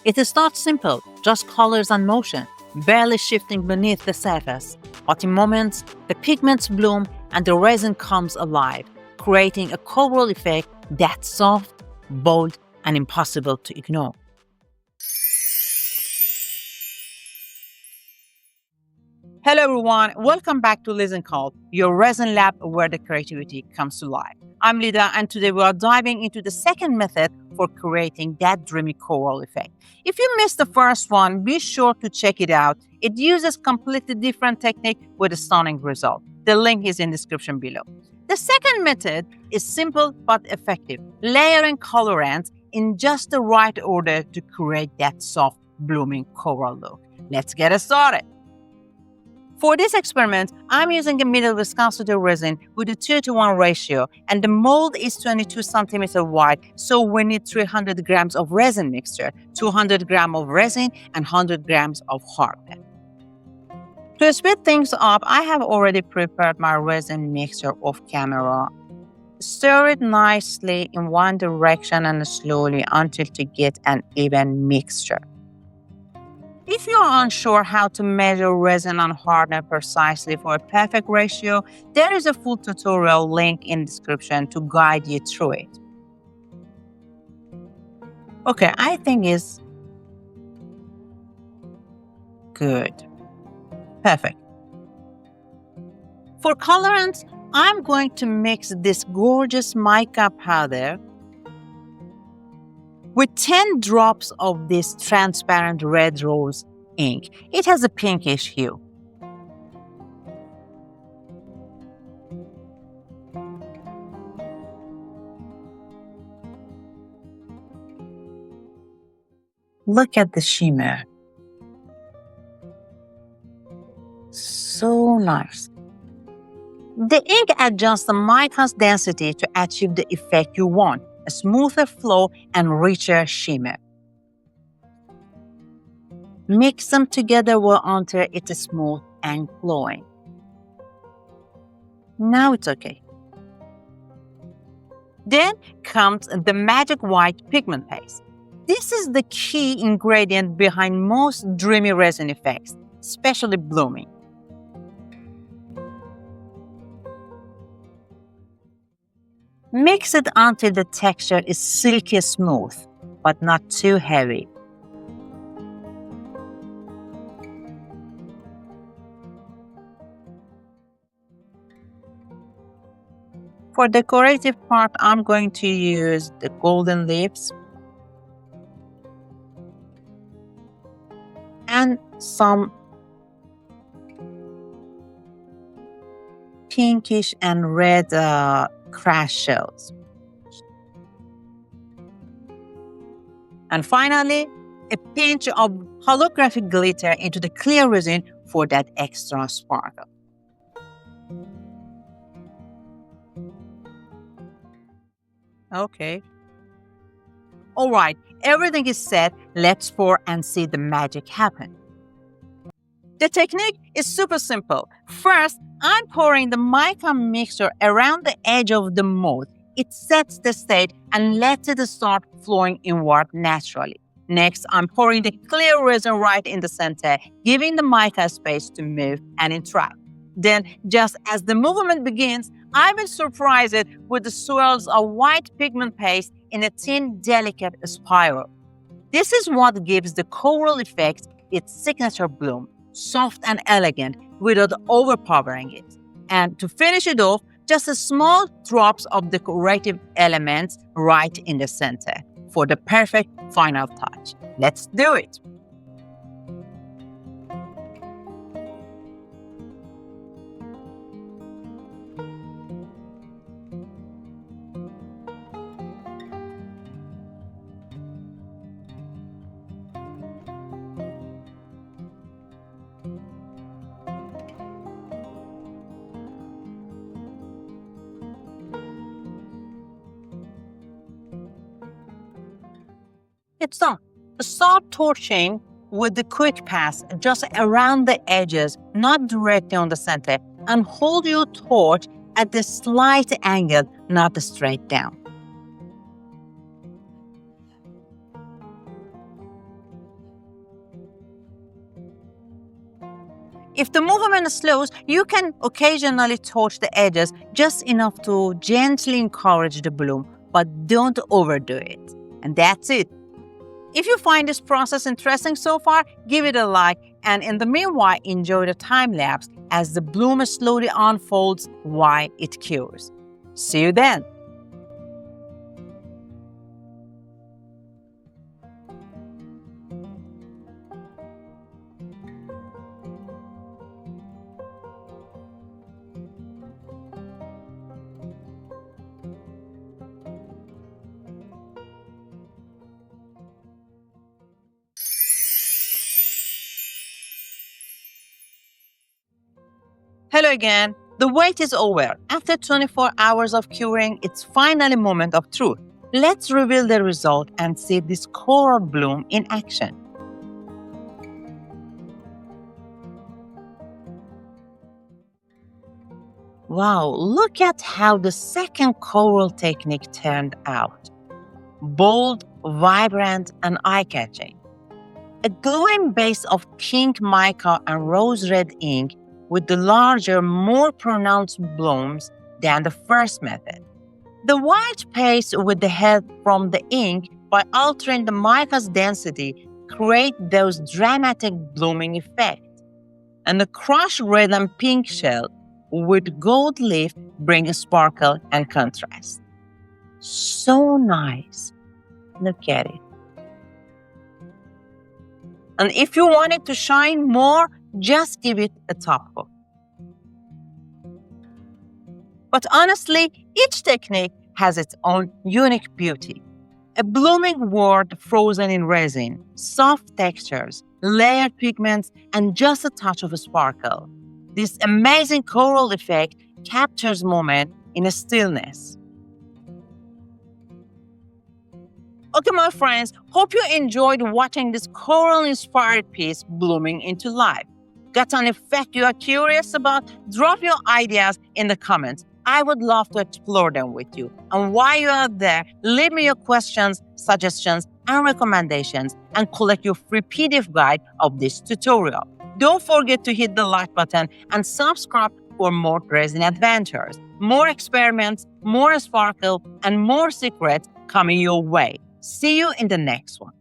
It starts simple, just colors and motion, barely shifting beneath the surface. But in moments, the pigments bloom and the resin comes alive, creating a coral effect that's soft, bold, and impossible to ignore. Hello everyone, welcome back to LisinCult, your resin lab where the creativity comes to life. I'm Lida, and today we are diving into the second method for creating that dreamy coral effect. If you missed the first one, be sure to check it out. It uses completely different technique with a stunning result. The link is in the description below. The second method is simple but effective, layering colorants in just the right order to create that soft, blooming coral look. Let's get started. For this experiment, I'm using a middle viscosity resin with a 2:1 ratio, and the mold is 22 centimeters wide, so we need 300 grams of resin mixture, 200 grams of resin, and 100 grams of hardener. To speed things up, I have already prepared my resin mixture off camera. Stir it nicely in one direction and slowly until to get an even mixture. If you are unsure how to measure resin and hardener precisely for a perfect ratio, there is a full tutorial link in the description to guide you through it. Okay, I think it's good. Perfect. For colorants, I'm going to mix this gorgeous mica powder with 10 drops of this transparent red rose ink. It has a pinkish hue. Look at the shimmer. So nice. The ink adjusts the mica's density to achieve the effect you want, a smoother flow and richer shimmer. Mix them together until it is smooth and glowing. Now it's okay. Then comes the magic white pigment paste. This is the key ingredient behind most dreamy resin effects, especially blooming. Mix it until the texture is silky smooth, but not too heavy. For decorative part, I'm going to use the golden leaves and some pinkish and red crash shells. And finally, a pinch of holographic glitter into the clear resin for that extra sparkle. Okay. All right, everything is set. Let's pour and see the magic happen. The technique is super simple. First, I'm pouring the mica mixture around the edge of the mold. It sets the stage and lets it start flowing inward naturally. Next, I'm pouring the clear resin right in the center, giving the mica space to move and interact. Then, just as the movement begins, I will surprise it with the swirls of white pigment paste in a thin, delicate spiral. This is what gives the coral effect its signature bloom, soft and elegant without overpowering it. And to finish it off, just a small drops of decorative elements right in the center for the perfect final touch. Let's do it! It's done. Start torching with the quick pass just around the edges, not directly on the center, and hold your torch at the slight angle, not straight down. If the movement slows, you can occasionally touch the edges just enough to gently encourage the bloom, but don't overdo it. And that's it. If you find this process interesting so far, give it a like, and in the meanwhile, enjoy the time lapse as the bloom slowly unfolds while it cures. See you then. Hello again. The wait is over. After 24 hours of curing, it's finally moment of truth. Let's reveal the result and see this coral bloom in action. Wow, look at how the second coral technique turned out. Bold, vibrant, and eye-catching. A glowing base of pink mica and rose red ink with the larger, more pronounced blooms than the first method. The white paste with the help from the ink by altering the mica's density create those dramatic blooming effects. And the crushed red and pink shell with gold leaf bring a sparkle and contrast. So nice. Look at it. And if you want it to shine more, just give it a top coat. But honestly, each technique has its own unique beauty. A blooming wort frozen in resin, soft textures, layered pigments, and just a touch of a sparkle. This amazing coral effect captures moment in a stillness. Okay, my friends, hope you enjoyed watching this coral-inspired piece blooming into life. Got an effect you are curious about? Drop your ideas in the comments. I would love to explore them with you. And while you are there, leave me your questions, suggestions, and recommendations, and collect your free PDF guide of this tutorial. Don't forget to hit the like button and subscribe for more resin adventures, more experiments, more sparkle, and more secrets coming your way. See you in the next one.